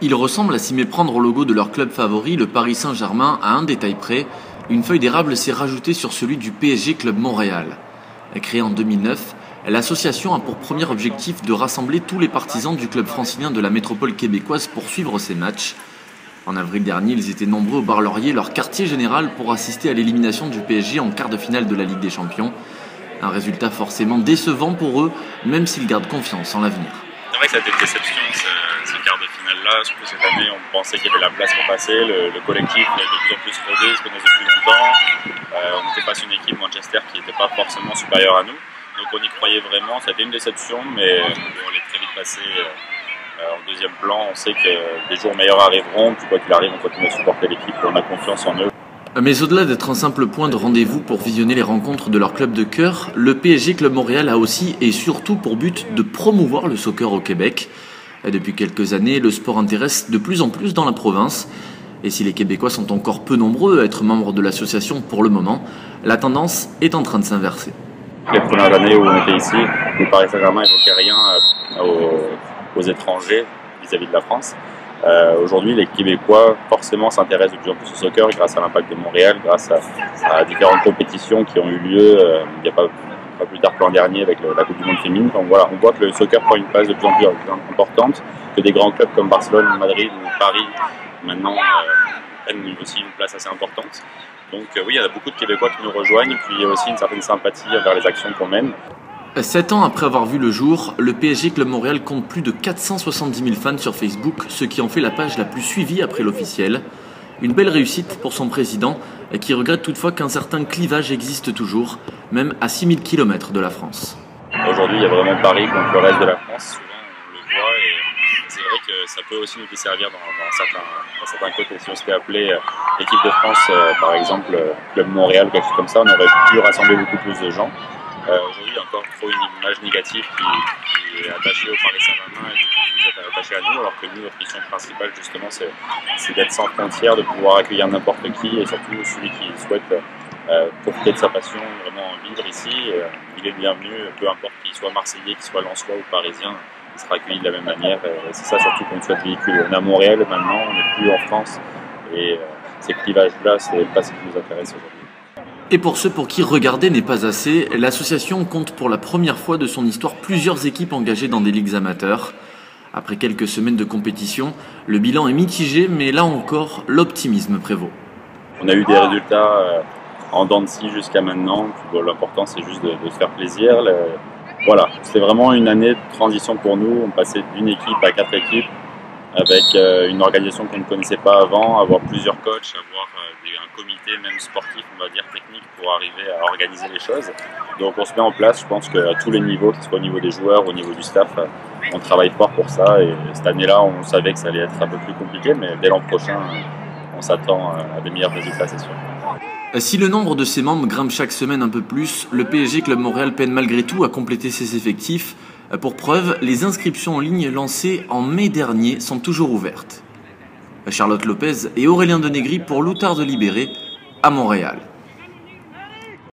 Ils ressemblent à s'y méprendre au logo de leur club favori, le Paris Saint-Germain, à un détail près. Une feuille d'érable s'est rajoutée sur celui du PSG Club Montréal. Créée en 2009, l'association a pour premier objectif de rassembler tous les partisans du club francilien de la métropole québécoise pour suivre ses matchs. En avril dernier, ils étaient nombreux au Bar Laurier, leur quartier général, pour assister à l'élimination du PSG en quart de finale de la Ligue des Champions. Un résultat forcément décevant pour eux, même s'ils gardent confiance en l'avenir. C'est vrai que ça a été une déception, ce quart de finale-là. Surtout cette année, on pensait qu'il y avait la place pour passer. Le collectif est de plus en plus rodé, se connaît depuis longtemps. On était face à une équipe Manchester qui n'était pas forcément supérieure à nous. Donc on y croyait vraiment. Ça a été une déception, mais on est très vite passé en deuxième plan. On sait que des jours meilleurs arriveront. Puis quoi qu'il arrive, on continue à supporter l'équipe. On a confiance en eux. Mais au-delà d'être un simple point de rendez-vous pour visionner les rencontres de leur club de cœur, le PSG Club Montréal a aussi et surtout pour but de promouvoir le soccer au Québec. Depuis quelques années, le sport intéresse de plus en plus dans la province. Et si les Québécois sont encore peu nombreux à être membres de l'association pour le moment, la tendance est en train de s'inverser. Les premières années où on était ici, le Paris Saint-Germain n'évoquait rien aux étrangers vis-à-vis de la France. Aujourd'hui, les Québécois forcément s'intéressent de plus en plus au soccer grâce à l'Impact de Montréal, grâce à différentes compétitions qui ont eu lieu il n'y a pas plus tard que l'an dernier avec la Coupe du Monde féminine. Donc voilà, on voit que le soccer prend une place de plus en plus importante, que des grands clubs comme Barcelone, Madrid ou Paris maintenant prennent aussi une place assez importante. Donc oui, il y a beaucoup de Québécois qui nous rejoignent et puis il y a aussi une certaine sympathie vers les actions qu'on mène. 7 ans après avoir vu le jour, le PSG Club Montréal compte plus de 470 000 fans sur Facebook, ce qui en fait la page la plus suivie après l'officiel. Une belle réussite pour son président, qui regrette toutefois qu'un certain clivage existe toujours, même à 6000 km de la France. Aujourd'hui, il y a vraiment Paris contre le reste de la France, souvent on le voit, et c'est vrai que ça peut aussi nous desservir dans certains côtés. Si on s'était appelé l'équipe de France, par exemple, Club Montréal, quelque chose comme ça, on aurait pu rassembler beaucoup plus de gens. Aujourd'hui, il y a encore trop une image négative qui est attachée au Paris Saint-Germain et qui est attachée à nous, alors que nous, notre mission principale, justement, c'est d'être sans frontières, de pouvoir accueillir n'importe qui, et surtout celui qui souhaite profiter de sa passion, vraiment vivre ici. Il est bienvenu, peu importe qu'il soit marseillais, qu'il soit lensois ou parisien, il sera accueilli de la même manière. C'est ça surtout qu'on souhaite véhiculer. On est à Montréal maintenant, on n'est plus en France, et ces clivages-là, c'est pas ce qui nous intéresse aujourd'hui. Et pour ceux pour qui regarder n'est pas assez, l'association compte pour la première fois de son histoire plusieurs équipes engagées dans des ligues amateurs. Après quelques semaines de compétition, le bilan est mitigé, mais là encore, l'optimisme prévaut. On a eu des résultats en dents de scie jusqu'à maintenant. L'important, c'est juste de se faire plaisir. Voilà, c'était vraiment une année de transition pour nous. On passait d'une équipe à 4 équipes avec une organisation qu'on ne connaissait pas avant, avoir plusieurs coachs, avoir un comité même sportif, on va dire technique, pour arriver à organiser les choses. Donc on se met en place, je pense qu'à tous les niveaux, que ce soit au niveau des joueurs, au niveau du staff, on travaille fort pour ça. Et cette année-là, on savait que ça allait être un peu plus compliqué, mais dès l'an prochain, on s'attend à des meilleurs résultats, c'est sûr. Si le nombre de ses membres grimpe chaque semaine un peu plus, le PSG Club Montréal peine malgré tout à compléter ses effectifs. Pour preuve, les inscriptions en ligne lancées en mai dernier sont toujours ouvertes. Charlotte Lopez et Aurélien Denegri pour l'Outard de Libéré à Montréal.